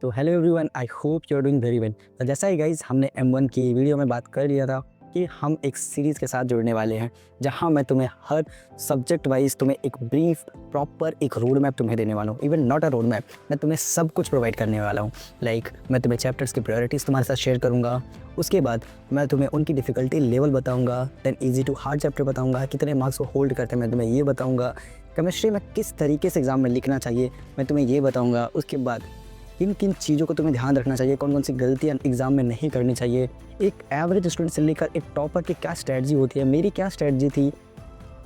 तो hello everyone, I hope you are doing very well. तो जैसा ही गाइज हमने M1 की वीडियो में बात कर लिया था कि हम एक सीरीज़ के साथ जुड़ने वाले हैं जहां मैं तुम्हें हर सब्जेक्ट वाइज तुम्हें एक ब्रीफ प्रॉपर एक रोड मैप तुम्हें देने वाला हूं। Even not a road map, मैं तुम्हें सब कुछ प्रोवाइड करने वाला हूं। मैं तुम्हें चैप्टर्स की प्रायोरिटीज़ तुम्हारे साथ शेयर करूँगा। उसके बाद मैं तुम्हें उनकी डिफ़िकल्टी लेवल बताऊँगा। Then easy to hard chapter बताऊँगा, कितने मार्क्स को होल्ड करते हैं मैं तुम्हें ये बताऊँगा। केमिस्ट्री में किस तरीके से एग्ज़ाम में लिखना चाहिए मैं तुम्हें ये बताऊँगा। उसके बाद किन किन चीज़ों को तुम्हें ध्यान रखना चाहिए, कौन कौन सी गलतियाँ एग्ज़ाम में नहीं करनी चाहिए, एक एवरेज स्टूडेंट से लेकर एक टॉपर की क्या स्ट्रैटेजी होती है, मेरी क्या स्ट्रैटेजी थी,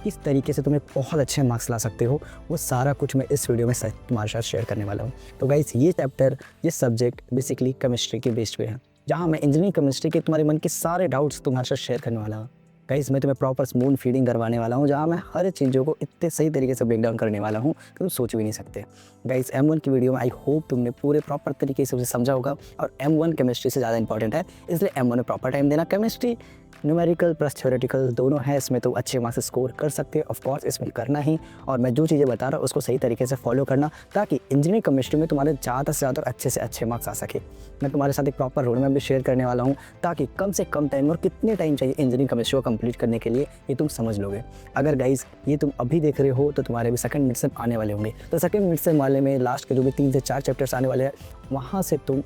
किस तरीके से तुम्हें बहुत अच्छे मार्क्स ला सकते हो, वो सारा कुछ मैं इस वीडियो में तुम्हारे साथ शेयर करने वाला हूँ। तो गाइस ये चैप्टर, ये सब्जेक्ट बेसिकली केमिस्ट्री के बेस्ड पे है, जहाँ मैं इंजीनियरिंग केमिस्ट्री के तुम्हारे मन के सारे डाउट्स तुम्हारे साथ शेयर करने वाला हूँ। गाइस मैं तुम्हें प्रॉपर स्पून फीडिंग करवाने वाला हूँ, जहाँ मैं हर चीज़ों को इतने सही तरीके से ब्रेक डाउन करने वाला हूँ कि तुम सोच भी नहीं सकते। गाइस M1 की वीडियो में आई होप तुमने पूरे प्रॉपर तरीके से उसे समझा होगा। और M1 केमिस्ट्री से ज़्यादा इंपॉर्टेंट है, इसलिए M1 में प्रॉपर टाइम देना। केमिस्ट्री न्यूमेरिकल प्लस थ्योरेटिकल दोनों है, इसमें तो अच्छे मार्क्स स्कोर कर सकते हो, ऑफ कोर्स इसमें करना ही। और मैं जो चीज़ें बता रहा हूँ उसको सही तरीके से फॉलो करना, ताकि इंजीनियरिंग केमिस्ट्री में तुम्हारे ज़्यादा से ज़्यादा अच्छे से अच्छे मार्क्स आ सके। मैं तुम्हारे साथ एक प्रॉपर रोड मैप भी शेयर करने वाला हूँ, ताकि कम से कम टाइम और कितने टाइम चाहिए इंजीनियरिंग केमिस्ट्री को कंप्लीट करने के लिए ये तुम समझ लोगे। अगर गाइज ये तुम अभी देख रहे हो तो तुम्हारे भी सेकंड मिड सेम आने वाले होंगे, तो सेकंड मिड सेम वाले में लास्ट के जो भी 3 से 4 चैप्टर्स आने वाले हैं, वहाँ से तुम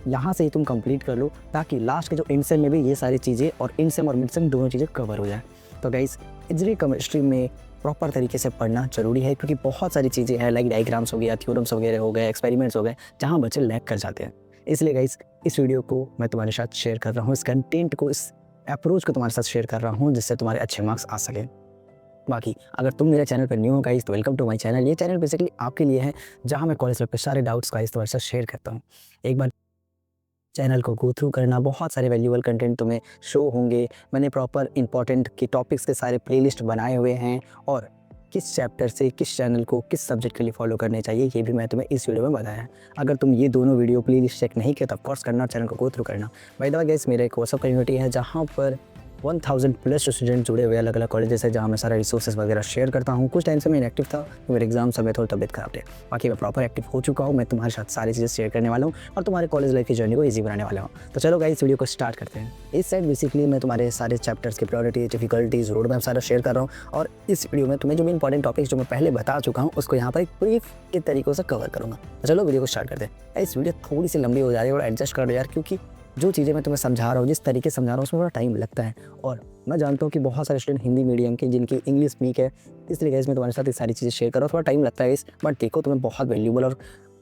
यहाँ से ही तुम कंप्लीट कर लो, ताकि लास्ट के जो एंड सेम में भी ये सारी चीज़ें और एंड सेम और मिड सेम दोनों चीज़ें कवर हो जाए। तो गाइज इंजीनियरिंग केमिस्ट्री में प्रॉपर तरीके से पढ़ना ज़रूरी है, क्योंकि बहुत सारी चीज़ें हैं, लाइक डायग्राम्स हो गया, थ्योरम्स वगैरह हो गए, एक्सपेरिमेंट्स हो गए, जहाँ बच्चे लैग कर जाते हैं। इसलिए गाइज इस वीडियो को मैं तुम्हारे साथ शेयर कर रहा हूँ, इस कंटेंट को, इस अप्रोच को तुम्हारे साथ शेयर कर रहा हूँ, जिससे तुम्हारे अच्छे मार्क्स आ सके। बाकी अगर तुम मेरे चैनल पर न्यू हो गाइस तो वेलकम टू माय चैनल। ये चैनल बेसिकली आपके लिए है, जहाँ मैं कॉलेज लेवल पे सारे डाउट्स गाइस तुम्हारे साथ शेयर करता हूँ। एक बार चैनल को गो थ्रू करना, बहुत सारे वैल्यूएबल कंटेंट तुम्हें शो होंगे। मैंने प्रॉपर इंपॉर्टेंट के टॉपिक्स के सारे प्लेलिस्ट बनाए हुए हैं, और किस चैप्टर से किस चैनल को किस सब्जेक्ट के लिए फॉलो करने चाहिए ये भी मैं तुम्हें इस वीडियो में बताया है। अगर तुम ये दोनों वीडियो प्लेलिस्ट चेक नहीं किया तो ऑफकोर्स करना, चैनल को गो थ्रू करना। बाय द वे गाइस मेरा एक व्हाट्सएप कम्युनिटी है, जहाँ पर 1000 प्लस स्टूडेंट जुड़े हुए अलग अलग कॉलेजेस है, जहाँ मैं सारा रिसोर्सेज वगैरह शेयर करता हूँ। कुछ टाइम से मैं इनएक्टिव था, तो मेरे एग्जाम समय थोड़ा तबियत खराब थे। बाकी मैं प्रॉपर एक्टिव हो चुका हूँ, मैं तुम्हारे साथ सारी चीज़ें शेयर करने वाला हूँ और तुम्हारे कॉलेज लाइफ की जर्नी को ईजी बनाने वाला हूँ। तो चलो गाइस वीडियो को स्टार्ट करते हैं। इस साइड बेसिकली मैं तुम्हारे सारे चैप्टर्स की प्रायोरिटी, डिफिकल्टीज, रोड मैप सारा शेयर कर रहा हूँ, और इस वीडियो में तुम्हें जो भी इंपॉर्टेंट टॉपिक्स जो मैं पहले बता चुका हूँ उसको यहाँ पर एक ब्रीफ के तरीकों से कवर करूँगा। तो चलो वीडियो को स्टार्ट करते हैं। इस वीडियो थोड़ी सी लंबी हो जा रही है और एडजस्ट कर लो यार, क्योंकि जो चीज़ें मैं तुम्हें समझा रहा हूँ, जिस तरीके से समझा रहा हूँ, उसमें थोड़ा टाइम लगता है। और मैं जानता हूँ कि बहुत सारे स्टूडेंट हिंदी मीडियम के जिनकी इंग्लिश वीक है, इसलिए गाइस मैं तुम्हारे साथ ये सारी चीज़ें शेयर कर रहा हूँ। थोड़ा टाइम लगता है इस, बट देखो तुम्हें बहुत वैल्यूबल और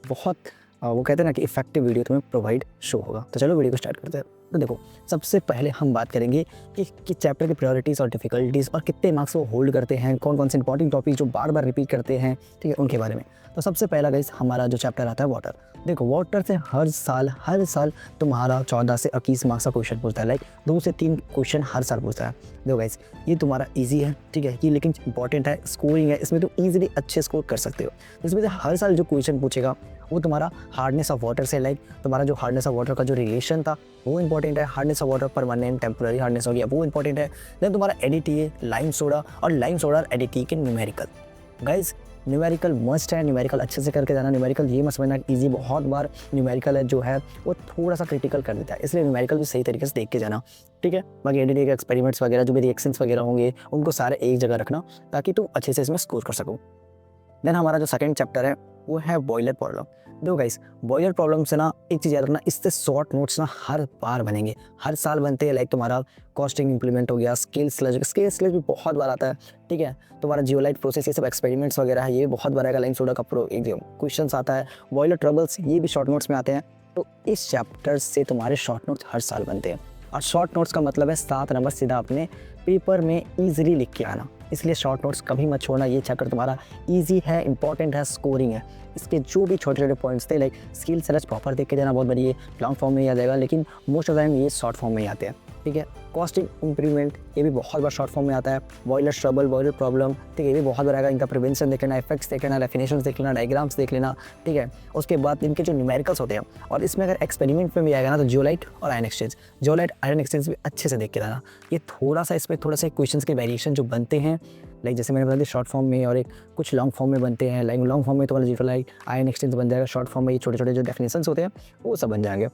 बहुत वो कहते हैं ना कि इफेक्टिव वीडियो तुम्हें प्रोवाइड शो होगा। तो चलो वीडियो को स्टार्ट करते हैं। तो देखो सबसे पहले हम बात करेंगे कि चैप्टर की प्रायोरिटीज़ और डिफिकल्टीज़ और कितने मार्क्स वो होल्ड करते हैं, कौन कौन से इंपॉर्टेंट टॉपिक जो बार बार रिपीट करते हैं, ठीक है, उनके बारे में। तो सबसे पहला गाइस हमारा जो चैप्टर आता है वाटर। देखो वाटर से हर साल तुम्हारा 14 से 21 मार्क्स का क्वेश्चन पूछता है, लाइक 2 से 3 क्वेश्चन हर साल पूछता है। देखो गाइस ये तुम्हारा इजी है, ठीक है, ये लेकिन इंपॉर्टेंट है, स्कोरिंग है, इसमें तुम ईजिली अच्छे स्कोर कर सकते हो। इसमें से हर साल जो क्वेश्चन पूछेगा वो तुम्हारा हार्डनेस ऑफ वाटर से, लाइक तुम्हारा जो हार्डनेस ऑफ वाटर का जो रिलेशन था वो इंपॉर्टेंट है। Hardness of water permanent, temporary hardness हो गया, वो इंपॉर्टेंट है। देन तुम्हारा एडीटीए, लाइम सोडा और लाइम सोडा और एडीटीए के न्यूमेरिकल। गाइस न्यूमेरिकल मस्ट है, न्यूमेरिकल अच्छे से करके जाना। न्यूमेरिकल ये मत समझना ईजी, बहुत बार न्यूमेरिकल है जो है वो थोड़ा सा क्रिटिकल कर देता है, इसलिए न्यूमेरिकल भी सही तरीके से देख के जाना, ठीक है। बाकी एडीटीए के एक्सपेरिमेंट्स वगैरह जो भी रिएक्शंस वगैरह होंगे उनको सारे एक जगह रखना, ताकि तुम अच्छे से इसमें स्कोर कर सको। देन हमारा जो सेकंड चैप्टर है वो है बॉयलर प्रॉब्लम। देखो गाइस बॉयलर प्रॉब्लम से ना एक चीज़ याद रखना, इससे शॉर्ट नोट्स ना हर बार बनेंगे, हर साल बनते हैं। लाइक तुम्हारा कॉस्टिंग इंप्लीमेंट हो गया, स्केल स्लेज भी बहुत बार आता है, ठीक है। तुम्हारा जियोलाइट प्रोसेस, ये सब एक्सपेरिमेंट्स वगैरह है, ये बहुत बार आएगा। लाइम सोडा का क्वेश्चन आता है। बॉयलर ट्रबल्स ये भी शॉर्ट नोट्स में आते हैं। तो इस चैप्टर से तुम्हारे शॉर्ट नोट्स हर साल बनते हैं, और शॉर्ट नोट्स का मतलब है 7 नंबर सीधा अपने पेपर में ईजिली लिख के आना, इसलिए शॉर्ट नोट्स कभी मत छोड़ना। ये चैप्टर तुम्हारा इजी है, इंपॉर्टेंट है, स्कोरिंग है। इसके जो भी छोटे छोटे पॉइंट्स थे, लाइक स्किल सर्च प्रॉपर देख के जाना, बहुत बढ़िया लॉन्ग फॉर्म में ही आ जाएगा, लेकिन मोस्ट ऑफ टाइम ये शॉर्ट फॉर्म में ही आते हैं, ठीक है। कॉस्टिंग इंप्रूवमेंट ये भी बहुत बार शॉर्ट फॉर्म में आता है। बॉयलर ट्रबल, बॉयलर प्रॉब्लम, ठीक है, ये भी बहुत बार आएगा। इनका प्रिवेंशन देख लेना, इफेक्ट्स देख लेना, डेफिनेशंस देख लेना, डायग्राम्स देख लेना, ठीक है। उसके बाद इनके जो न्यूमेरिकल्स होते हैं, और इसमें अगर एक्सपेरिमेंट में भी आएगा ना तो जियोलाइट और ion exchange, zeolite ion exchange भी अच्छे से देख के जाना। ये थोड़ा सा इसमें थोड़ा सा क्वेश्चंस के वेरिएशन जो बनते हैं लाइक जैसे मैंने बता दिया शॉर्ट फॉर्म में और एक कुछ लॉन्ग फॉर्म में बनते हैं। लाइक लॉन्ग फॉर्म में तुम्हारा जीरो लाइक आयन एक्सचेंज बन जाएगा, शॉर्ट फॉर्म में ये छोटे छोटे जो डेफिनेशंस होते हैं वो सब बन जाएंगे।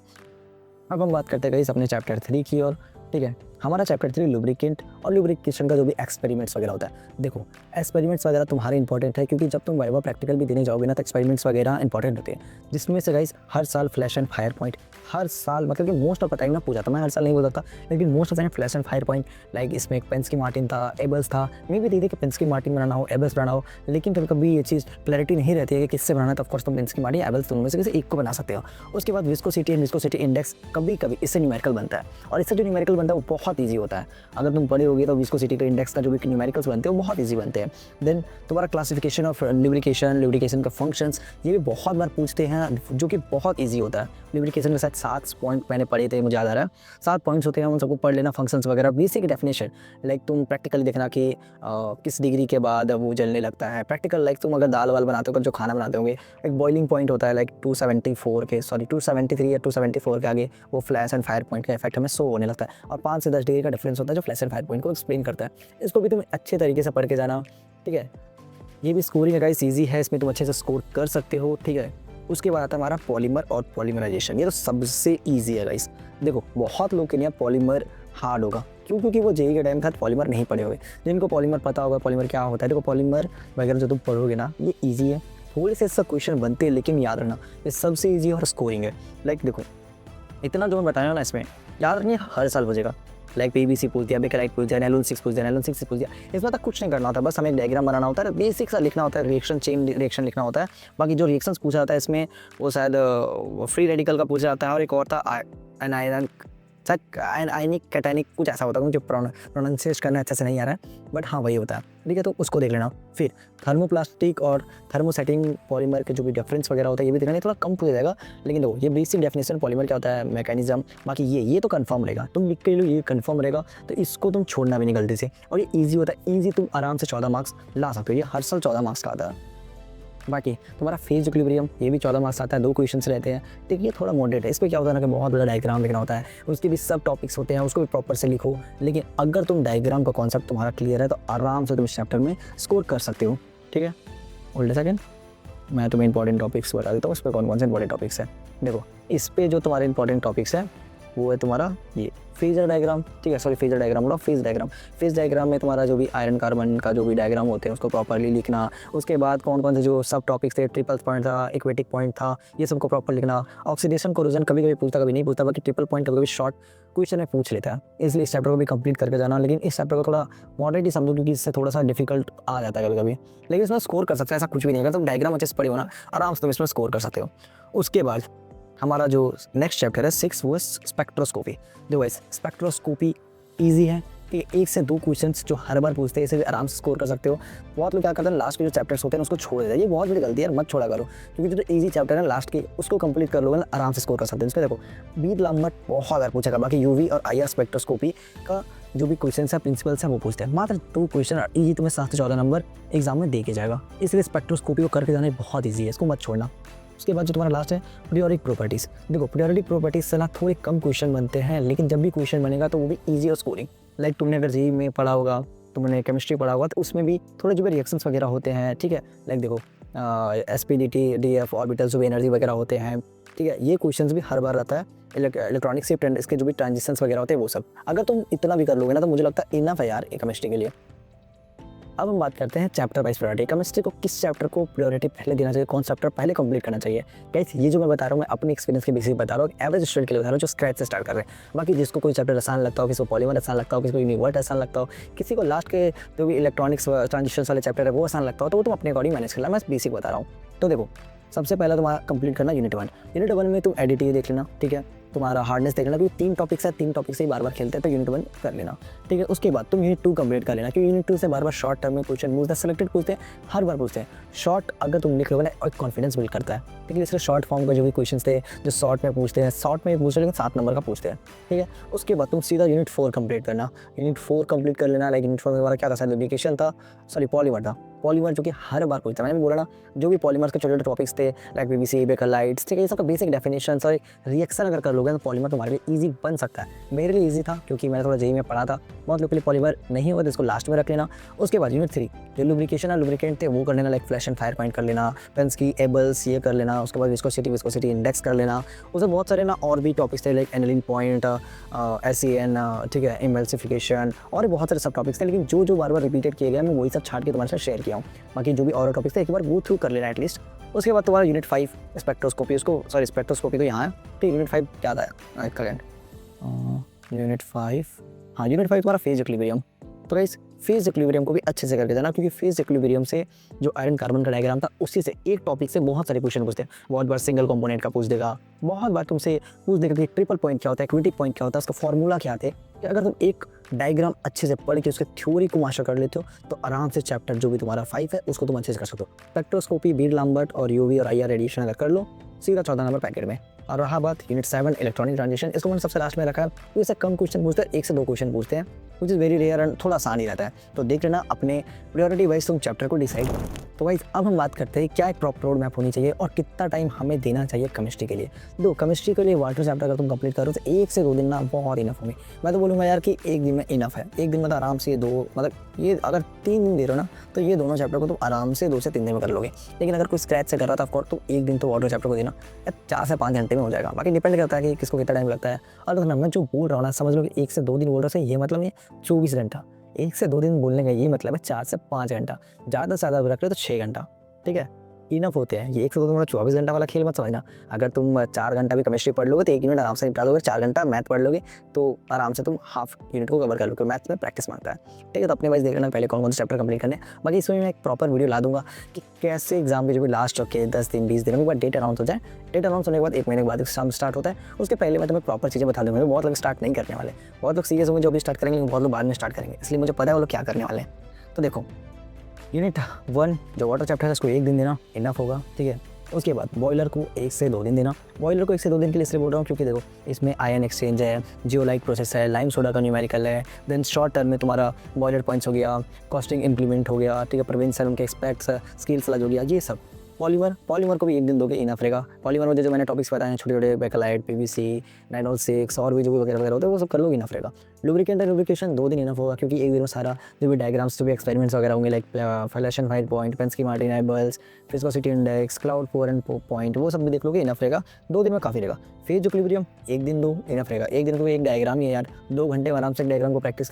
अब हम बात करते हैं गाइस अपने चैप्टर 3 की और ठीक है, हमारा चैप्टर 3 लुब्रिकेंट और लुब्रिकेशन का जो भी एक्सपेरिमेंट्स वगैरह होता है। देखो एक्सपेरिमेंट्स वगैरह तुम्हारे इंपॉर्टेंट है क्योंकि जब तुम वाइवा प्रैक्टिकल भी देने जाओगे ना तो एक्सपेरिमेंट्स वगैरह इंपॉर्टेंट होते हैं, जिसमें से गाइस हर साल फ्लैश एंड फायर पॉइंट हर साल मतलब कि मोस्ट ऑफ द टाइम ना पूछा था, मैं हर साल नहीं बोलता था लेकिन most of the time flash and fire point. Like इसमें एक पेंस्की मार्टिन था, एबल्स था, मैं भी देखी कि पेंस्की मार्टिन बनाना हो एबल्स बनाना हो, लेकिन कभी कभी ये चीज़ क्लैरिटी नहीं रहती है कि किससे बनाना है। तो ऑफकोर्स तुम पेंस्की मार्टिन एबल्स दोनों में से किसी एक को बना सकते हो। उसके बाद विस्कोसिटी एंड विस्कोसिटी इंडेक्स कभी कभी इससे न्यूमेरिकल बनता है और इससे जो न्यूमेरिकल बनता है वो बहुत ईजी होता है। अगर तुम पढ़े होगे तो विस्कोसिटी का इंडेक्स का जो भी न्यूमेरिकल्स बनते हैं वो बहुत ईजी बनते हैं। देन तुम्हारा क्लासिफिकेशन ऑफ लुब्रिकेशन का फंक्शंस ये भी बहुत बार पूछते हैं जो कि बहुत ईजी होता है। लुब्रिकेशन के साथ 7 पॉइंट मैंने पढ़े थे, मुझे याद आ रहा है 7 पॉइंट्स होते हैं, उन सबको पढ़ लेना। फंक्शंस वगैरह बेसिक डेफिनेशन लाइक तुम प्रैक्टिकली देखना कि किस डिग्री के बाद वो जलने लगता है। प्रैक्टिकल लाइक तुम अगर दाल वाल बनाते हो, जो खाना बनाते होंगे, एक बॉइलिंग पॉइंट होता है लाइक 273 या 274 के आगे वो फ्लैश एंड फायर पॉइंट का इफेक्ट हमें शो होने लगता है और 5 से 10 डिग्री का डिफरेंस होता है जो फ्लैश एंड फायर पॉइंट को एक्सप्लेन करता है। इसको भी तुम अच्छे तरीके से पढ़ के जाना, ठीक है। ये भी स्कोरिंग गाइस ईजी है, इसमें तुम अच्छे से स्कोर कर सकते हो, ठीक है। उसके बाद आता है हमारा पॉलीमर और पॉलीमराइजेशन, ये तो सबसे ईजी है गाइस। देखो बहुत लोग के लिए पॉलीमर हार्ड होगा, क्यों? क्योंकि वो जेईई के टाइम के साथ पॉलीमर नहीं पढ़े हुए। जिनको पॉलीमर पता होगा पॉलीमर क्या होता है, देखो पॉलीमर वगैरह जो तुम पढ़ोगे ना ये ईजी है, थोड़े से सब क्वेश्चन बनते हैं लेकिन याद रखना ये सबसे ईजी और स्कोरिंग है। लाइक देखो इतना जो मैं बताया ना इसमें याद रखिए हर साल बचेगा। लाइक पीबीसी पूछ दिया, बेकलाइट पूछ दिया, नैलोन 6 पूछ दिया, नैलोन 6 पूछ दिया, इसमें तक कुछ नहीं करना होता, बस हमें एक डायग्राम बनाना होता है, बेसिक सा लिखना होता है, रिएक्शन चेन रिएक्शन लिखना होता है। बाकी जो रिएक्शंस पूछा जाता है इसमें वो शायद फ्री रेडिकल का पूछा जाता है और एक और था आयनिक कैटायनिक कुछ ऐसा होता है, मुझे प्रोनाउंसिएट करना अच्छे से नहीं आ रहा है बट हाँ वही होता है, ठीक है। तो उसको देख लेना। फिर थर्मोप्लास्टिक और थर्मोसेटिंग पॉलीमर के जो भी डिफरेंस वगैरह होता है ये भी देखना, थोड़ा कम पूछा जाएगा लेकिन देखो ये बेसिक डेफिनेशन पॉलीमर क्या होता है, मैकेनिज्म, बाकी ये तो कंफर्म रहेगा, तुम लिख के लो ये कंफर्म रहेगा, तो इसको तुम छोड़ना भी नहीं गलती से। और ये ईजी होता है, ईजी तुम आराम से 14 मार्क्स ला सकते हो, ये हर साल 14 मार्क्स का आता है। बाकी तुम्हारा फेज इक्विलिब्रियम ये भी 14 मार्क्स आता है, 2 क्वेश्चंस रहते हैं, ठीक है। ये थोड़ा मॉडरेट है, इस पर क्या होता है ना कि बहुत बड़ा डायग्राम लिखना होता है, उसके भी सब टॉपिक्स होते हैं, उसको भी प्रॉपर से लिखो। लेकिन अगर तुम डायग्राम का कॉन्सेप्ट तुम्हारा क्लियर है तो आराम से तुम इस चैप्टर में स्कोर कर सकते हो, ठीक है। होल्ड अ सेकंड, मैं तुम्हें इंपॉर्टेंट टॉपिक्स बता देता हूँ, इस पर कौन कौन से इंपॉर्टेंट टॉपिक्स हैं। देखो इस पर जो तुम्हारे इंपॉर्टेंट टॉपिक्स हैं वो है तुम्हारा ये फेजर डायग्राम, ठीक है, सॉरी फेजर डायग्राम बोला, फेज डायग्राम। फेज डायग्राम में तुम्हारा जो भी आयरन कार्बन का जो भी डायग्राम होते हैं उसको प्रॉपरली लिखना। उसके बाद कौन कौन से जो सब टॉपिक्स थे, ट्रिपल पॉइंट था, इक्वेटिक पॉइंट था, ये सबको प्रॉपर लिखना। ऑक्सीडेशन कोरोजन कभी कभी पूछता कभी नहीं पूछता, बाकी ट्रिपल पॉइंट कभी कभी शॉर्ट क्वेश्चन में पूछ लेता है, इसलिए इस चैप्टर को भी कंप्लीट करके जाना। लेकिन इस चैप्टर को थोड़ा मॉडरेट ही समझो क्योंकि इससे थोड़ा सा डिफिकल्ट आ जाता है कभी कभी, लेकिन इसमें स्कोर कर सकते हैं, ऐसा कुछ भी नहीं है। अगर तुम डायग्राम अच्छे से पढ़े हो ना आराम से तुम इसमें स्कोर कर सकते हो। उसके बाद हमारा जो नेक्स्ट चैप्टर है 6 वो स्पेक्ट्रोस्कोपी। देखो स्पेक्ट्रोस्कोपी ईजी है, ठीक है, 1 से 2 क्वेश्चंस जो हर बार पूछते हैं इसे भी आराम से स्कोर कर सकते हो। बहुत लोग क्या करते हैं लास्ट के जो चैप्टर्स होते हैं उसको छोड़ देते हैं, ये बहुत बड़ी गलती है, मत छोड़ा करो, क्योंकि जो ईजी चैप्टर है लास्ट के उसको कंप्लीट कर लोगे ना आराम से स्कोर कर सकते हैं। इसमें देखो बीट लैम्बर्ट बहुत बार पूछेगा, बाकी यूवी और आईआर स्पेक्ट्रोस्कोपी का जो भी क्वेश्चन है प्रिंसिपल्स है वो पूछते हैं। मात्र 2 क्वेश्चन ईजी तुम्हें 7 से 14 नंबर एग्जाम में दे के जाएगा, इसलिए स्पेक्ट्रोस्कोपी को करके जाना बहुत ईजी है, इसको मत छोड़ना। उसके बाद जो तुम्हारा लास्ट है पीरियोडिक प्रॉपर्टीज़। देखो पीरियोडिक प्रॉपर्टीज़ से ना थोड़े कम क्वेश्चन बनते हैं, लेकिन जब भी क्वेश्चन बनेगा तो वो भी ईजी और स्कोरिंग। लाइक तुमने अगर जेईई में पढ़ा होगा, तुमने केमिस्ट्री पढ़ा होगा तो उसमें भी थोड़े जो भी रिएक्शंस वगैरह होते हैं, ठीक है। लाइक देखो एसपीडीटी डीएफ ऑर्बिटल्स जो भी एनर्जी वगैरह होते हैं, ठीक है, ये क्वेश्चंस भी हर बार रहता है। इलेक्ट्रॉनिक शिफ्ट एंड इसके जो भी ट्रांजिशंस वगैरह होते हैं वो सब अगर तुम इतना भी कर लोगे ना तो मुझे लगता है इनफ है यार केमिस्ट्री के लिए। अब हम बात करते हैं चैप्टर वाइज प्रायोरिटी। केमिस्ट्री को किस चैप्टर को प्रायोरिटी पहले देना चाहिए, कौन सा चैप्टर पहले कंप्लीट करना चाहिए। गाइस ये जो मैं बता रहा हूँ मैं अपने एक्सपीरियंस के बेसिस पे बता रहा हूँ, एवरेज स्टूडेंट के लिए बता रहा हूँ जो स्क्रैच से स्टार्ट कर रहे हैं। बाकी जिसको कोई चैप्टर आसान लगता हो, किसी को पॉलीमर आसान लगता हो, किसी को यूनिवर्स आसान लगता हो, किसी को लास्ट के जो भी इलेक्ट्रॉनिक्स ट्रांजिशन वाले चैप्टर है वो आसान लगता हो, तो वो तुम अपने अकॉर्डिंग मैनेज करना, मैं बेसिक बता रहा हूँ। तो देखो सबसे पहला तुम्हारा कंप्लीट करना यूनिट 1। यूनिट 1 में तुम एडिटिव देख लेना, ठीक है, तुम्हारा हार्डनेस देख लेना, क्योंकि 3 टॉपिक्स है, 3 टॉपिक से ही बार बार खेलते हैं तो यूनिट 1 कर लेना, ठीक है। उसके बाद तुम यूनिट 2 कंप्लीट कर लेना, क्योंकि यूनिट 2 से बार बार शॉर्ट टर्म में क्वेश्चन पूछते हैं, सेलेक्टेड पूछते हैं, हर बार पूछते हैं। शॉर्ट अगर तुम लिख लोगे ना एक कॉन्फिडेंस बिल्ड करता है, ठीक है। इसलिए शॉर्ट फॉर्म का जो भी क्वेश्चन थे जो शॉर्ट में पूछते हैं, शॉर्ट में पूछते हैं लेकिन 7 नंबर का पूछते हैं, ठीक है। उसके बाद तुम सीधा यूनिट 4 कंप्लीट करना, यूनिट 4 कंप्लीट कर लेना। लाइक यूनिट 4 में हमारा क्या था, लुब्रिकेशन था, सॉरी पॉलीमर था, पॉलीमर जो कि हर बार पूछता है। मैंने भी बोला ना, जो भी पॉलीमर्स के छोटे छोटे टॉपिक्स थे लाइक पीवीसी, बेकलाइट्स, ठीक है, ये सब का बेसिक डेफिनेशंस और रिएक्शन अगर कर लोगे तो पॉलीमर तुम्हारे लिए ईजी बन सकता है। मेरे लिए ईजी था क्योंकि मैंने थोड़ा जेई में पढ़ा था। बहुत लोग के लिए पॉलीमर नहीं होगा तो इसको लास्ट में रख लेना। उसके बाद यूनिट 3 जो लुब्रिकेशन और लुब्रिकेंट थे वो कर लेना, like flash and fire point कर लेना, पेंस की एबल्स ये कर लेना। उसके बाद विस्कोसिटी इंडेक्स कर लेना। उसमें बहुत सारे ना और भी टॉपिक्स थे लाइक एनिलिंग पॉइंट, SEN, ठीक है, इमल्सिफिकेशन और बहुत सारे सब टॉपिक्स थे। लेकिन जो बार बार रिपीटेड किए गए मैं वही सब छाट के तुम्हारे साथ शेयर किया हूँ। बाकी जो भी और टॉपिक्स थे एक बार वो थ्रू कर लेना एटलीस्ट। उसके बाद तुम्हारा यूनिट 5 स्पेक्ट्रोस्कोपी, स्पेक्ट्रोस्कोपी तो यहाँ है, ठीक। यूनिट 5 क्या था यूनिट 5, हाँ यूनिट 5 तुम्हारा फेज इक्विलिब्रियम। तो गाइस फेज इक्विलिब्रियम को भी अच्छे से करके देना, क्योंकि फेज इक्विलिब्रियम से जो आयरन कार्बन का डायग्राम था उसी से एक टॉपिक से बहुत सारे क्वेश्चन पूछते हैं। बहुत बार सिंगल कंपोनेंट का पूछ देगा, बहुत बार तुमसे पूछ देगा कि ट्रिपल पॉइंट क्या होता है, क्विटिक पॉइंट क्या होता है, उसका फॉर्मूला क्या थे। कि अगर तुम एक डायग्राम अच्छे से पढ़ के उसके थ्योरी को मास्टर कर लेते हो तो आराम से चैप्टर जो भी तुम्हारा 5 है उसको तुम अच्छे से कर सकते हो। स्पेक्ट्रोस्कोपी, बीर-लैम्बर्ट और यूवी और IR रेडिएशन अगर कर लो सीधा 14 नंबर पैकेट में। और रहा बात यूनिट 7 इलेक्ट्रॉनिक ट्रांजिशन, इसको मैंने सबसे लास्ट में रखा है। तो इससे कम क्वेश्चन पूछते हैं, 1 से 2 क्वेश्चन पूछते हैं, which is very rare and थोड़ा आसान ही रहता है। तो देख लेना अपने प्रायोरिटी वाइज तुम चैप्टर को डिसाइड करो। तो वाइज अब हम बात करते हैं क्या एक प्रॉपर रोड मैप होनी चाहिए और कितना टाइम हमें देना चाहिए केमिस्ट्री के लिए। दो केमिस्ट्री के लिए वाटर चैप्टर अगर तुम कंप्लीट करो तो 1 से 2 दिन ना बहुत इनफ होंगे। मैं तो बोलूँगा यार कि 1 दिन में इनफ है। 1 दिन में तो आराम से ये अगर 3 दिन दे रहे हो ना तो ये दोनों चैप्टर को तुम आराम से 2 से 3 दिन में कर लोगे। लेकिन अगर कोई स्क्रैच से कर रहा था ऑफकोर्स तो 1 दिन तो वाटर चैप्टर को देना 4 से 5 घंटे में हो जाएगा। बाकी डिपेंड करता है कि किसको कितना टाइम लगता है। और मैं जो बोल रहा हूँ ना समझ लो कि 1 से 2 दिन बोल रहा हूँ, ये मतलब ये 24 घंटा। 1 से 2 दिन बोलने का ये मतलब है 4 से 5 घंटा, ज़्यादा से ज़्यादा रख रहे तो 6 घंटा, ठीक है, इनफ होते हैं। ये 1 से 2 दिन वाला 24 घंटा वाला खेल मत समझना। अगर तुम 4 घंटा भी केमिस्ट्री पढ़ लोगे तो 1 यूनिट आराम से निपटा दोगे। 4 घंटा मैथ पढ़ लोगे तो आराम से तुम हाफ यूनिट को कवर कर लोगे। मैथ में प्रैक्टिस मांगता है, ठीक है। तो अपने वाइज देख लेना पहले कौन कौन से चैप्टर कंप्लीट करने। बाकी इसमें मैं एक प्रॉपर वीडियो ला दूंगा कि कैसे एग्जाम के जो भी लास्ट रखे 10 दिन 20 दिन के बाद डेट अनाउंस हो जाए। डेट अनाउंस होने के बाद 1 महीने के बाद एग्जाम स्टार्ट होता है। उसके पहले मैं तुम्हें प्रॉपर चीज़ें बता दूँगा। बहुत लोग स्टार्ट नहीं करने वाले, बहुत लोग सीरियस होंगे जो भी स्टार्ट करेंगे, बहुत लोग बाद में स्टार्ट करेंगे, इसलिए मुझे पता है वो लोग क्या करने वाले हैं। तो देखो यूनिट 1 जो वाटर चैप्टर है उसको 1 दिन देना इनफ होगा, ठीक है। उसके बाद बॉयलर को 1 से 2 दिन देना। बॉयलर को 1 से 2 दिन के लिए इसलिए बोल रहा हूँ क्योंकि देखो इसमें आयन एक्सचेंज है, जियोलाइट प्रोसेस है, लाइम सोडा का न्यूमेरिकल है, देन शॉर्ट टर्म में तुम्हारा बॉयलर पॉइंट्स हो गया, कॉस्टिंग इम्प्लीमेंट हो गया, ठीक है, प्रोविंशियल उनके एक्सपेक्ट्स, स्किल्स अलग हो गया, ये सब। पॉलीमर को भी 1 दिन दोगे इनफ रहेगा। पॉलीमर में जो मैंने टॉपिक्स बताए हैं छोटे छोटे, बेकलाइट, PVC, 906 और भी जो भी वगैरह होते हैं वो सब कर लोगे, इनफ रहेगा। लुब्रिकेंट एंड लुब्रिकेशन 2 दिन इनफ होगा क्योंकि 1 दिन में सारा जो भी डायग्राम्स जो भी एक्सपेरिमेंट्स वगैरह होंगे like flash and fire point, Pensky Martens Abel's, viscosity index, cloud pour and point, वो सब भी देख लोगे, इनफ रहेगा। 2 दिन में काफ़ी रहेगा। फेज इक्विलिब्रियम 1 दिन दो इनफ रहेगा। 1 दिन को एक डायग्राम ही है यार, 2 घंटे में आराम से एक डायग्राम को प्रैक्टिस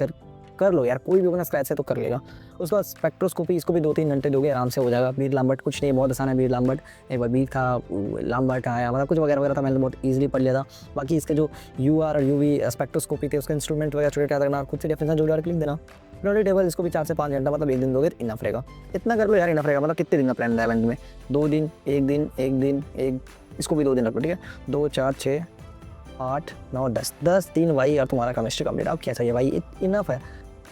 कर लो यार, कोई भी अपना स्क्रैच है तो कर लेगा। उसके बाद स्पेक्ट्रोस्कोपी, इसको भी 2-3 घंटे दोगे आराम से हो जाएगा। बीर-लैम्बर्ट कुछ नहीं, बहुत आसान है बीर-लैम्बर्ट। एक बार बीर था, लैम्बर्ट आया, मतलब कुछ वगैरह था, मैंने बहुत ईजिली पढ़ लिया था। बाकी इसके जो UR और UV स्पेक्ट्रोस्कोपी थे उसका इंस्ट्रूमेंट वगैरह छोटे याद रखना, खुद से डेफिनेशन जो लिख देना। पीरियोडिक टेबल इसको भी 4 से 5 घंटा, मतलब 1 दिन दोगे इनफ रहेगा। इतना कर लो यार, इनफ रहेगा। मतलब कितने दिन का प्लान है इवेंट में? 2 दिन, 1 दिन, 1 दिन, इसको भी 2 दिन रखो, ठीक है। 2, 4, 6, 8, 9, 10 दिन भाई यार तुम्हारा केमिस्ट्री कंप्लीट। अब क्या चाहिए भाई, इनफ है।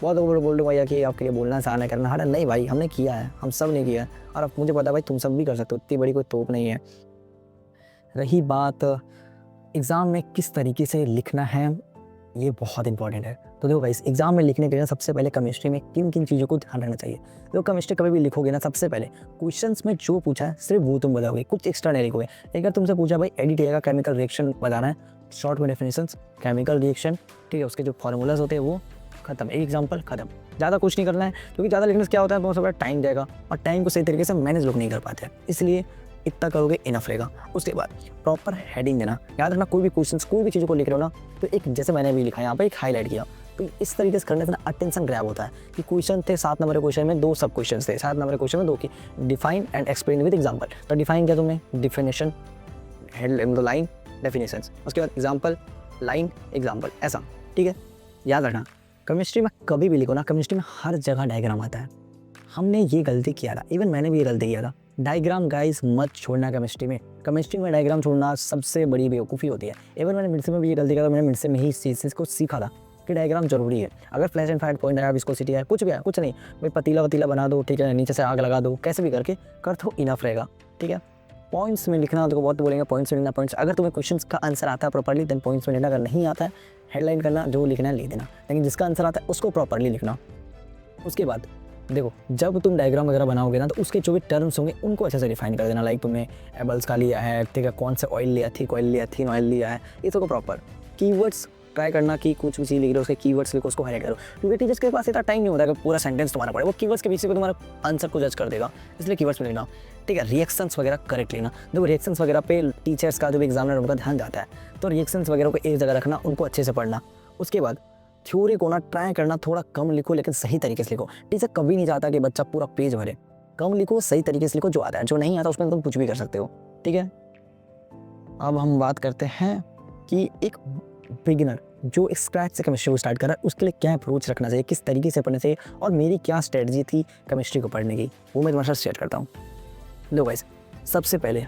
बहुत लोग बोल रहे भैया कि आपके लिए बोलना आसान है, करना हार्ड है। नहीं भाई, हमने किया है, हम सब ने किया है और अब मुझे पता है भाई तुम सब भी कर सकते हो, इतनी बड़ी कोई तोप नहीं है। रही बात एग्ज़ाम में किस तरीके से लिखना है, ये बहुत इंपॉर्टेंट है। तो देखो गाइस, एग्जाम में लिखने के लिए सबसे पहले केमिस्ट्री में किन किन चीज़ों को ध्यान रखना चाहिए। देखो केमिस्ट्री कभी भी लिखोगे ना, सबसे पहले क्वेश्चंस में जो पूछा है सिर्फ वो तुम बताओगे, कुछ एक्स्ट्रा नहीं लिखोगे। अगर तुमसे पूछा भाई एडिट का केमिकल रिएक्शन बताना है, शॉर्ट में डेफिनेशंस, केमिकल रिएक्शन, ठीक है, उसके जो फॉर्मूलाज होते हैं वो खत्म, एक एग्जाम्पल खत्म। ज़्यादा कुछ नहीं करना है क्योंकि ज़्यादा लिखने से क्या होता है बहुत सारा टाइम जाएगा और टाइम को सही तरीके से मैनेज लोग नहीं कर पाते हैं, इसलिए इतना करोगे इनफ रहेगा। उसके बाद प्रॉपर हेडिंग देना, याद रखना कोई भी क्वेश्चन कोई भी चीज़ों को लिख रहे हो ना तो एक, जैसे मैंने भी लिखा यहाँ पर एक हाईलाइट किया, तो इस तरीके से करने से ना अटेंशन ग्रैब होता है कि क्वेश्चन थे 7 नंबर के क्वेश्चन में 2 सब क्वेश्चन थे, 7 नंबर के क्वेश्चन में 2 की define and explain with example. तो डिफाइन किया तुमने, डिफिनेशन, हेड लाइन, डेफिनेशन, उसके बाद एग्जाम्पल, लाइन, एग्जाम्पल, ऐसा, ठीक है। याद रखना केमिस्ट्री में कभी भी लिखो ना, केमिस्ट्री में हर जगह डायग्राम आता है। हमने ये गलती किया था, इवन मैंने भी ये गलती किया था। डायग्राम गाइस मत छोड़ना केमिस्ट्री में। केमिस्ट्री में डायग्राम छोड़ना सबसे बड़ी बेवकूफ़ी होती है। इवन मैंने मिडसे में भी ये गलती किया था। मैंने मिडसे में ही इस चीज़ को सीखा था कि डायग्राम जरूरी है। अगर फ्लैश एंड फायर पॉइंट है, विस्कोसिटी है, कुछ भी है, कुछ नहीं भाई, पतीला बना दो, ठीक है, नीचे से आग लगा दो, कैसे भी करके कर तो इनफ रहेगा, ठीक है। पॉइंट्स में लिखना तो बहुत बोलेंगे पॉइंट्स में लिखना, पॉइंट्स अगर तुम्हें क्वेश्चन का आंसर आता है प्रॉपर्ली देन पॉइंट्स में लिखना, अगर नहीं आता है हेडलाइन करना, जो लिखना है लिख देना, लेकिन जिसका आंसर आता है उसको प्रॉपर्ली लिखना। उसके बाद देखो जब तुम डायग्राम वगैरह बनाओगे ना तो उसके जो भी टर्म्स होंगे उनको अच्छे से डिफाइन कर देना। लाइक तुमने एबल्स का लिया है, ठीक है, कौन से ऑयल लिया, थिक ऑयल लिया, थिन ऑयल लिया है, ये सबको प्रॉपर कीवर्ड्स ट्राई करना कि कुछ भी चीज़ लिख रहे हो उसके कीवर्ड्स लिखो, उसको हाईलाइट करो, क्योंकि टीचर्स के पास इतना टाइम नहीं होता है कि पूरा सेंटेंस तुम्हारा पड़े, वो कीवर्ड्स के पीछे पे तुम्हारा आंसर को जज कर देगा, इसलिए कीवर्ड्स में लिखना, ठीक है। रिएक्शंस वगैरह करेक्ट लेना, देखो रिएक्शंस वगैरह पे टीचर्स का जो भी एग्जामिनर उनका ध्यान जाता है, तो रिएक्शंस वगैरह को एक जगह रखना, उनको अच्छे से पढ़ना। उसके बाद थ्योरी को ना ट्राई करना थोड़ा कम लिखो लेकिन सही तरीके से लिखो। टीचर कभी नहीं चाहता कि बच्चा पूरा पेज भरे, कम लिखो, सही तरीके से लिखो, जो आता है, जो नहीं आता उसमें तुम कुछ भी कर सकते हो, ठीक है। अब हम बात करते हैं कि एक बिगिनर जो स्क्रैच से केमिस्ट्री को स्टार्ट कर रहा है उसके लिए क्या अप्रोच रखना चाहिए, किस तरीके से पढ़ना चाहिए, और मेरी क्या स्ट्रेटजी थी केमिस्ट्री को पढ़ने की, वो मैं तुम्हारे साथ शेयर करता हूँ। लो गाइस, सबसे पहले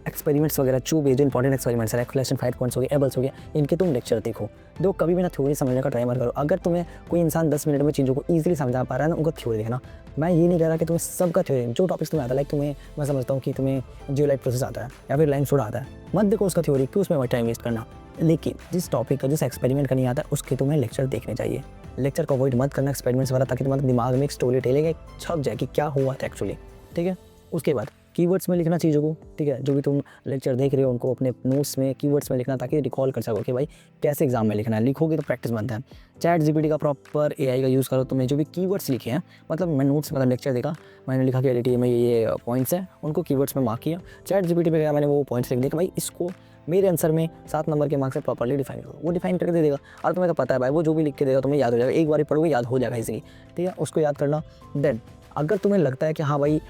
एक्सपेरिमेंट्स वगैरह जो भी जो इंपॉर्टेंट एक्सपेरिमेंट्स है, एक्सप्लेनेशन 5 पॉइंट्स हो गए, एबल्स हो गए, इनके तुम लेक्चर देखो। दो कभी भी ना थ्योरी समझने का ट्राई मत करो। अगर तुम्हें कोई इंसान 10 मिनट में चीज़ों को ईजिली समझा पा रहा है ना, उनको थ्योरी देखना। मैं ये नहीं कह रहा कि तुम्हें सबका थ्योरी, जो टॉपिक्स तुम्हें आता है, लाइक तुम्हें मैं समझता हूँ कि तुम्हें जियोलाइट प्रोसेस आता है या फिर लाइम सोडा आता है, मत देखो उसका थ्योरी, क्यों उसमें टाइम वेस्ट करना। लेकिन जिस टॉपिक का, जिस एक्सपेरिमेंट का नहीं आता है, उसके तुम्हें लेक्चर देखने चाहिए। लेक्चर को अवॉइड मत करना एक्सपेरिमेंट्स वाला, ताकि तुम्हारे दिमाग में एक स्टोरी टेलिंग छप जाए कि क्या हुआ था एक्चुअली, ठीक है। उसके बाद कीवर्ड्स में लिखना चीज़ों को, ठीक है, जो भी तुम लेक्चर देख रहे हो उनको अपने नोट्स में कीवर्ड्स में लिखना, ताकि रिकॉल कर सको कि भाई कैसे एग्जाम में लिखना है। लिखोगे तो प्रैक्टिस बनता है। चैट जीपीटी का प्रॉपर एआई का यूज़ करो। तुमने जो भी कीवर्ड्स लिखे हैं, मतलब मैं नोट्स मतलब लेक्चर देखा, मैंने लिखा कि एलटीए में ये पॉइंट्स हैं, उनको कीवर्ड्स में मार्क किया, चैट जीपीटी पे गया, मैंने वो पॉइंट्स लिख दिया कि भाई इसको मेरे आंसर में 7 नंबर के मार्क्स से प्रॉपर्ली डिफाइन करो। वो डिफाइन करके दे देगा, और तुम्हें तो पता है भाई, वो जो भी लिख के देगा तुम्हें याद हो जाएगा, एक बार पढ़ोगे याद हो जाएगा इजीली, ठीक है। उसको याद करना। देन अगर तुम्हें लगता है कि हाँ भाई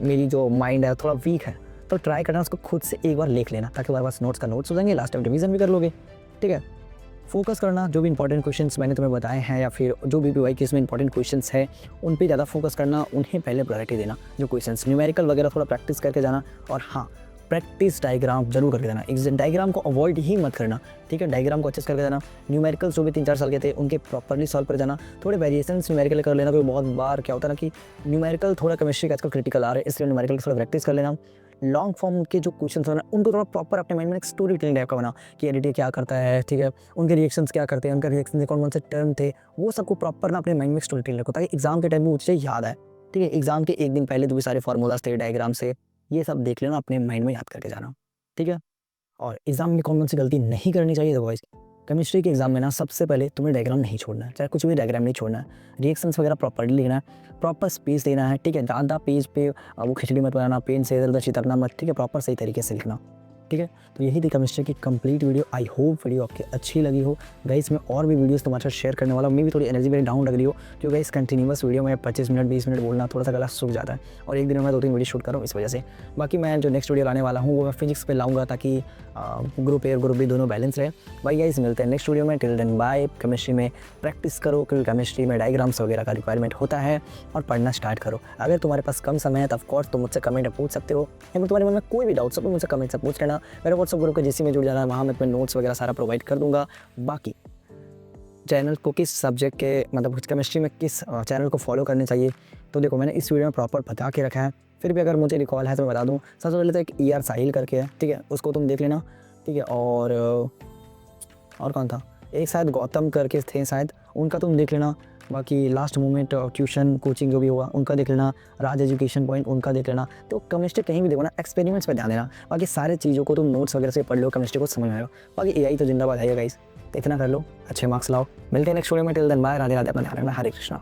मेरी जो माइंड है थोड़ा वीक है, तो ट्राई करना उसको खुद से एक बार लिख लेना, ताकि हमारे पास नोट्स का नोट्स हो जाएंगे, लास्ट टाइम रिवीजन भी कर लोगे, ठीक है। फोकस करना, जो भी इंपॉर्टेंट क्वेश्चंस मैंने तुम्हें बताए हैं या फिर जो भी वाई केस में इंपॉर्टेंट क्वेश्चंस है उन पे ज़्यादा फोकस करना, उन्हें पहले प्रायोरिटी देना। जो क्वेश्चंस न्यूमेरिकल वगैरह थोड़ा प्रैक्टिस करके जाना, और हाँ प्रैक्टिस डायग्राम जरूर करके जाना। इस डायग्राम को अवॉइड ही मत करना, ठीक है। डायग्राम को अच्छे से करके जाना। न्यूमेरिकल्स जो भी 3-4 साल के थे उनके प्रॉपर्ली सॉल्व कर जाना। थोड़े वेरिएशंस न्यूमेरिकल कर लेना, क्योंकि बहुत बार क्या होता है ना कि न्यूमेरिकल थोड़ा केमिस्ट्री का आजकल क्रिटिकल आ रहे हैं, इसलिए न्यूमेरिकल थोड़ा प्रैक्टिस कर लेना। लॉन्ग फॉर्म के जो क्वेश्चन होना उनको थोड़ा प्रॉपर अपने माइंड में एक स्टोरी टेलिंग टाइप का बना कि एलईडी क्या करता है, ठीक है, उनके रिएक्शंस क्या करते हैं, उनके रिएक्शन से कौन कौन से टर्म थे, वो सबको प्रॉपर ना अपने माइंड में स्टोरी टेलिंग रखो, ताकि एग्जाम के टाइम में वो चीज़ें याद आए, ठीक है। एग्जाम के एक दिन पहले जो भी सारे फॉर्मूलाज थे डायग्राम से, ये सब देख लेना, अपने माइंड में याद करके जाना, ठीक है। और एग्जाम में कौन कौन सी गलती नहीं करनी चाहिए, तो वाइज केमिस्ट्री के एग्जाम में ना सबसे पहले तुम्हें डायग्राम नहीं छोड़ना है, चाहे कुछ भी डायग्राम नहीं छोड़ना है। रिएक्शंस वगैरह प्रॉपर्ली लिखना है, प्रॉपर स्पेस देना है, ठीक है। ज़्यादा पेज पे वो खिचड़ी मत बनाना, पेन से इधर उधर चितरना मत, ठीक है। प्रॉपर सही तरीके से लिखना, ठीक है। तो यही थी केमिस्ट्री की complete video. I hope video आपकी अच्छी लगी हो। गाइस मैं और भी वीडियोस तुम्हारे साथ शेयर करने वाला हूँ। मैं भी थोड़ी एनर्जी मेरी डाउन लग रही हो, क्योंकि इस कंटिन्यूस वीडियो में 25 मिनट 20 मिनट बोलना थोड़ा सा गला सूख जाता है, और एक दिन में मैं 2-3 वीडियो शूट कर रहा हूँ इस वजह से। बाकी मैं जो नेक्स्ट वीडियो लाने वाला हूँ वो मैं फिजिक्स पे लाऊंगा, ताकि ग्रुप ए और ग्रुप बी दोनों बैलेंस रहे। भाई गाइस मिलते हैं नेक्स्ट वीडियो में। Till then bye. केमिस्ट्री में प्रैक्टिस करो, क्योंकि केमिस्ट्री में डायग्राम्स वगैरह का रिक्वायरमेंट होता है, और पढ़ना स्टार्ट करो। अगर तुम्हारे पास कम समय है तो ऑफकोर्स तुम मुझसे कमेंट में पूछ सकते हो, या तुम्हारे मन में कोई भी डाउट सब मुझसे कमेंट से पूछ लेना। मेरे व्हाट्सएप ग्रुप के जिसमें जुड़ जाना, वहाँ मैं तुम्हें नोट्स वगैरह सारा प्रोवाइड कर दूंगा। बाकी चैनल को किस सब्जेक्ट के, मतलब केमिस्ट्री में किस चैनल को फॉलो करने चाहिए, तो देखो मैंने इस वीडियो में प्रॉपर बता के रखा है। फिर भी अगर मुझे रिकॉल है तो मैं बता दूँ। सबसे पहले तो एक ER साहिल करके है, ठीक है, उसको तुम देख लेना, ठीक है। और कौन था, एक शायद गौतम करके थे शायद, उनका तुम देख लेना। बाकी लास्ट मोमेंट ट्यूशन कोचिंग जो भी हुआ उनका देख लेना। राज एजुकेशन पॉइंट उनका देख लेना। तो केमिस्ट्री कहीं भी देखो ना, एक्सपेरिमेंट्स पर ध्यान देना। बाकी सारे चीज़ों को तुम नोट्स वगैरह से पढ़ लो, केमिस्ट्री को समझ में आएगा। बाकी AI तो जिंदाबाद है गाइस, तो इतना कर लो, अच्छे मार्क्स लाओ। मिलते हैं नेक्स्ट वीडियो में। Till then bye, Radhe Radhe, अपना ध्यान रखना। हरे कृष्णा।